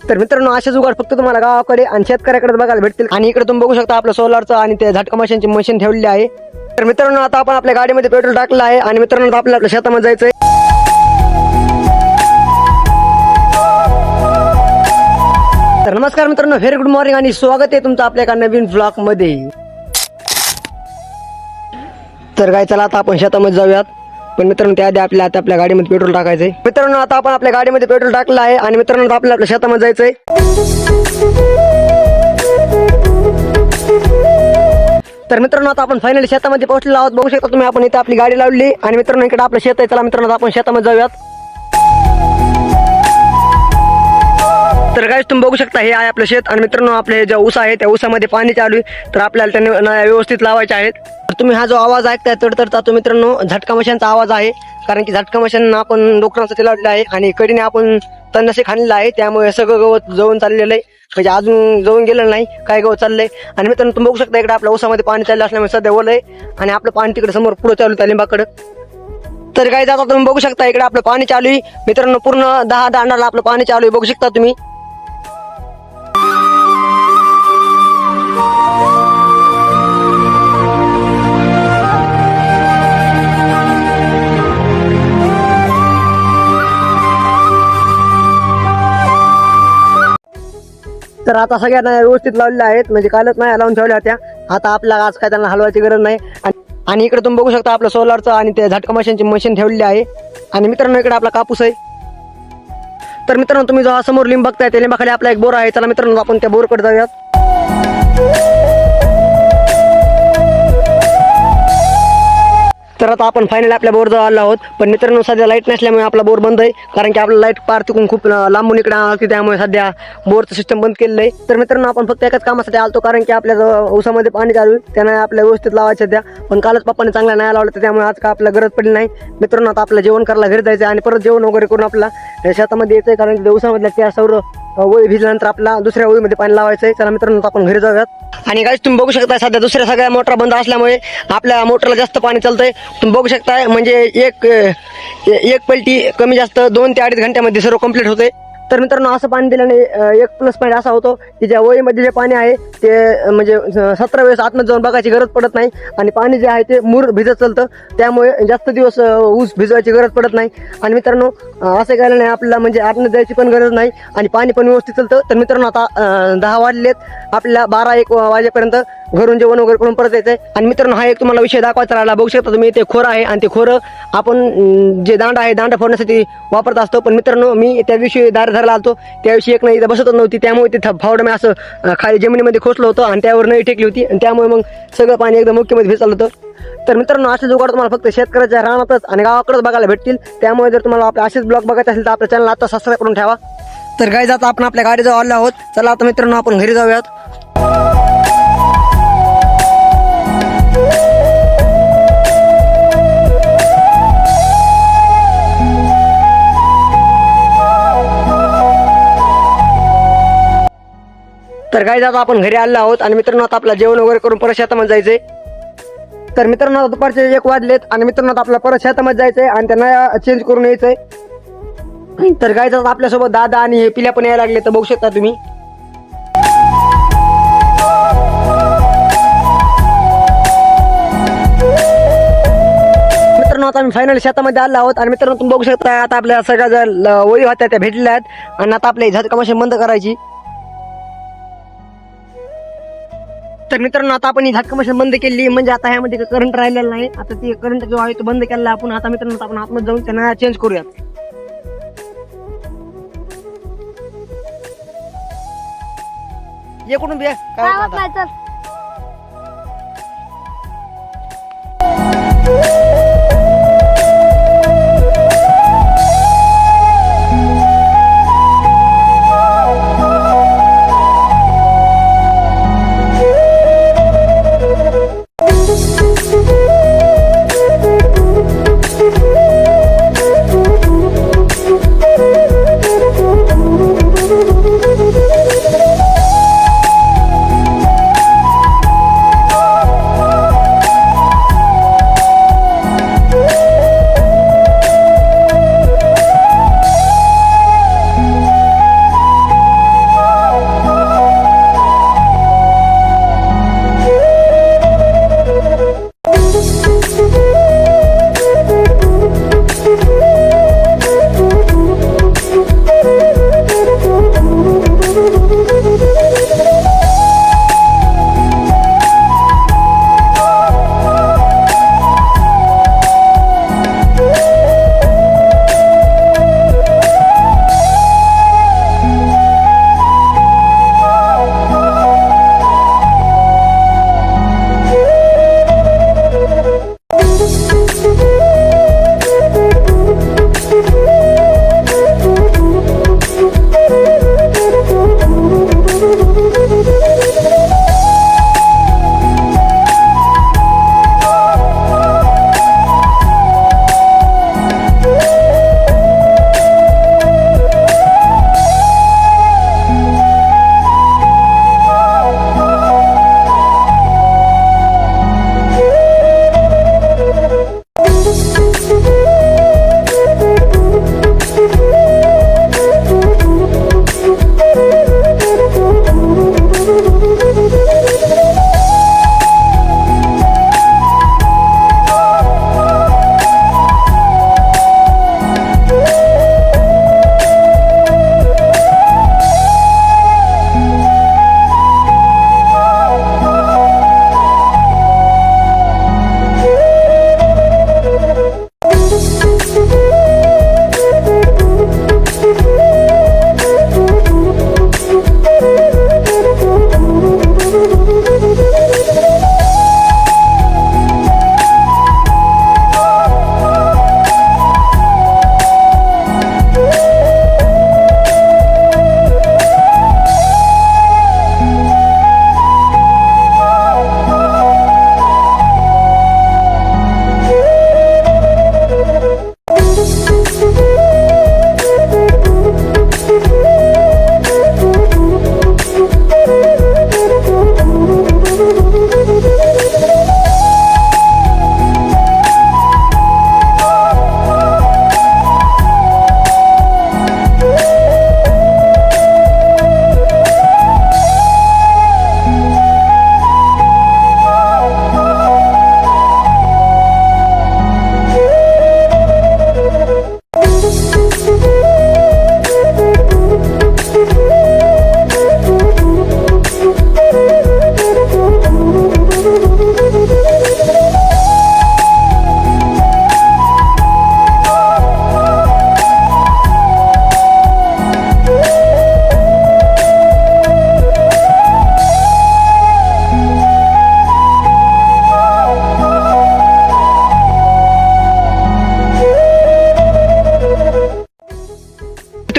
तर मित्रांनो असे जुगाड फक्त तुम्हाला गावाकडे आणि शेतकऱ्याकडे बघायला भेटतील. आणि इकडे तुम्ही बघू शकता आपलं सोलारचं आणि ते झटका मशीनची मशीन ठेवलेली आहे. तर मित्रांनो आता आपण आपल्या गाडीमध्ये पेट्रोल टाकलं आहे आणि मित्रांनो आता आपल्या शेतामध्ये जायचंय. तर नमस्कार मित्रांनो, व्हेरी गुड मॉर्निंग आणि स्वागत आहे तुमचं आपल्या एका नवीन व्लॉग मध्ये. तर काय चला आता आपण शेतामध्ये जाऊयात. पण मित्रांनो त्याआधी आपल्या गाडीमध्ये पेट्रोल टाकायचंय. मित्रांनो आता आपण आपल्या गाडीमध्ये पेट्रोल टाकलं आहे आणि मित्रांनो आता आपल्या शेतामध्ये जायचंय. तर मित्रांनो आता आपण फायनली शेतामध्ये पोहोचलेलो आहोत. बघू शकता तुम्ही आपण इथे आपली गाडी लावली आणि मित्रांनो इकडे आपलं शेत आहे. चला मित्रांनो आपण शेतामध्ये जाऊयात. तर गाईस तुम्ही बघू शकता हे आहे आपलं शेत आणि मित्रांनो आपले जे ऊस आहे त्या ऊसामध्ये पाणी चालू आहे. तर आपल्याला त्यांना व्यवस्थित लावायचे आहेत. तर तुम्ही हा जो आवाज ऐकताय तडतडता तो मित्रांनो झटका मशीनचा आवाज आहे. कारण की झटका मशीन आपण डोकरांसाठी लावलेला आहे आणि कडीने आपण तणनाशक खाल्लेलं आहे. त्यामुळे सगळं गवत जळून चाललेलं आहे, म्हणजे अजून जळून गेलेलं नाही, काय गवत चाललंय. आणि मित्रांनो तुम्ही बघू शकता इकडे आपल्या ऊसामध्ये पाणी चाललं असल्यामुळे सध्या ओलं आहे आणि आपलं पाणी तिकडे समोर पुढे चालू त्या लिंबाकडं. तर काय आता तुम्ही बघू शकता इकडे आपलं पाणी चालू आहे मित्रांनो. पूर्ण 10 दांडाला आपलं पाणी चालू आहे, बघू शकता तुम्ही. तर आता सगळ्यांना व्यवस्थित लावलेल्या आहेत, म्हणजे कालच नाही लावून ठेवल्या होत्या. आता आपल्याला आज काय त्यांना हलवायची गरज नाही. आणि इकडे तुम्ही बघू शकता आपलं सोलारचं आणि ते झटका मशीनची मशीन ठेवलेली आहे. आणि मित्रांनो इकडे आपला कापूस आहे. तर मित्रांनो तुम्ही जो समोर लिंब बघताय त्या लिंबाखाली आपला एक बोर आहे. चला मित्रांनो आपण त्या बोरकडे जाऊयात. तर आता आपण फायनली आपल्या बोर जवळ आलो आहोत. पण मित्रांनो सध्या लाईट नसल्यामुळे आपला बोर बंद आहे, कारण की आपला लाईट पार तिकून खूप लांबून इकडे आली, त्यामुळे सध्या बोरचं सिस्टम बंद केलेलं आहे. तर मित्रांनो आपण फक्त एकाच कामासाठी आलतो, कारण की आपल्या ऊसामध्ये पाणी चालू आहे, त्यांना आपल्या व्यवस्थित लावायचं द्या. पण कालच पप्पाने चांगला नाही लावलं, त्यामुळे आज का आपल्याला गरज पडली नाही. मित्रांनो आता आपलं जेवण करायला घरी जायचं आणि परत जेवण वगैरे करून आपला शेतामध्ये यायचंय, कारण की ऊसामधल्या त्या सौर ओळी भिजल्यानंतर आपला दुसऱ्या ओळीमध्ये पाणी लावायचंय. चला मित्रांनो आपण घरी जाऊयात. आणि गाईस तुम्ही बघू शकता सध्या दुसऱ्या सगळ्या मोटर बंद असल्यामुळे आपल्या मोटरला जास्त पाणी चालतंय. तुम्ही बघू शकता म्हणजे एक पलटी कमी जास्त 2 ते 2.5 घंट्यामध्ये सर्व कंप्लीट होते. तर मित्रांनो असं पाणी दिल्याने एक प्लस पॉईंट असा होतो की ज्या ओळीमध्ये जे पाणी आहे ते म्हणजे 17 वेळेस आतमध्ये जाऊन बघायची गरज पडत नाही आणि पाणी जे आहे ते मूर भिजत चालतं, त्यामुळे जास्त दिवस ऊस भिजवायची गरज पडत नाही. आणि मित्रांनो असं केल्याने आपल्याला म्हणजे आतमध्ये जायची पण गरज नाही आणि पाणी पण व्यवस्थित चालतं. तर मित्रांनो आता 10 वाजलेत, आपल्याला 12-1 वाजेपर्यंत घरून जेवण वगैरे करून परत यायचंय. आणि मित्रांनो हा एक तुम्हाला विषय दाखवायचा राहिला. बघू शकता तुम्ही ते खोरं आहे आणि ते खोरं आपण जे दांडा आहे दांडा फोडण्यासाठी वापरत असतो. पण मित्रांनो मी त्या दिवशी दार धरायला आलतो, त्याविषयी एक नाही इथं बसतच नव्हती, त्यामुळे ते फावडं मी असं खाली जमिनीमध्ये खोचलं होतं आणि त्यावर नळी टेकली होती आणि त्यामुळे मग सगळं पाणी एकदम मुख्यमध्ये भिजलं होतं. तर मित्रांनो असे जुगाड तुम्हाला फक्त शेतकऱ्याच्या रानातच आणि गावाकडेच बघायला भेटतील. त्यामुळे जर तुम्हाला आपले असेच ब्लॉग बघायचे असेल तर आपल्या चॅनल आता सबस्क्राईब करून ठेवा. तर गाईज आता आपण आपल्या गाडीजवळ आलो आहोत. चला आता मित्रांनो आपण घरी जाऊयात. तर गाईज आता आपण घरी आलो आहोत आणि मित्रांनो आता आपला जेवण वगैरे करून परत शेतामध्ये जायचंय. तर मित्रांनो आता दुपारचे 1 वाजलेत आणि मित्रांनो आता आपला परत शेतामध्ये जायचंय आणि त्यांना चेंज करून यायचंय. तर गाईज आता आपल्यासोबत दादा आणि हे पिल्या पण यायला लागले, तर बघू शकता तुम्ही. मित्रांनो आता आम्ही फायनली शेतामध्ये आलो आहोत आणि मित्रांनो तुम्ही बघू शकता आता आपल्या सगळ्या ज्या ओळी होत्या त्या भेटल्या आहेत आणि आता आपल्या झटका मशीन बंद करायची. तर मित्रांनो आता आपण ही झटका मशीन बंद केली, म्हणजे आता ह्यामध्ये करंट राहिलेला नाही. आता ती करंट जो आहे तो बंद केलेला आपण. आता मित्रांनो आपण आतमध्ये जाऊन त्यांना चेंज करूयात. ये कुठून बे काय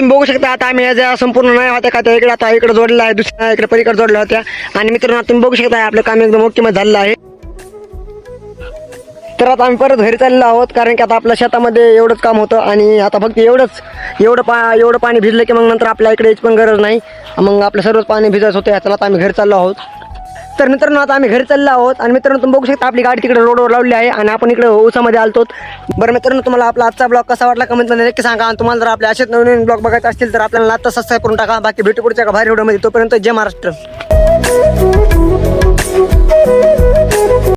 तुम्ही बघू शकता आता आम्ही या संपूर्ण नाही होत्या का त्या इकडे आता इकडे जोडलेला आहे, दुसऱ्या इकडे पलीकडे जोडल्या होत्या. आणि मित्रांनो तुम्ही बघू शकता आपलं काम एकदम ओके मध्ये झालेलं आहे. तर आता आम्ही परत घरी चाललेलो आहोत, कारण की आता आपल्या शेतामध्ये एवढंच काम होतं आणि आता फक्त एवढं पाणी भिजलं की मग नंतर आपल्या इकडे यायची पण गरज नाही. मग आपलं सर्वच पाणी भिजायचं होतं. याचा आता आम्ही घरी चाललो आहोत. तर मित्रांनो आता आम्ही घरी चाललो आहोत आणि मित्रांनो तुम्ही बघू शकता आपली गाडी तिकडे रोडवर लावली आहे आणि आपण इकडे ऊसामध्ये आलतो. बरं मित्रांनो तुम्हाला आपला आजचा ब्लॉग कसा वाटला कमेंटमध्ये नक्की सांगा. आणि तुम्हाला जर आपल्या असेच नवीन ब्लॉग बघायचे असतील तर आपल्याला आता सबस्क्राईब करून टाका. बाकी भेटू पुढच्या भारी व्हिडिओमध्ये. तोपर्यंत जय महाराष्ट्र.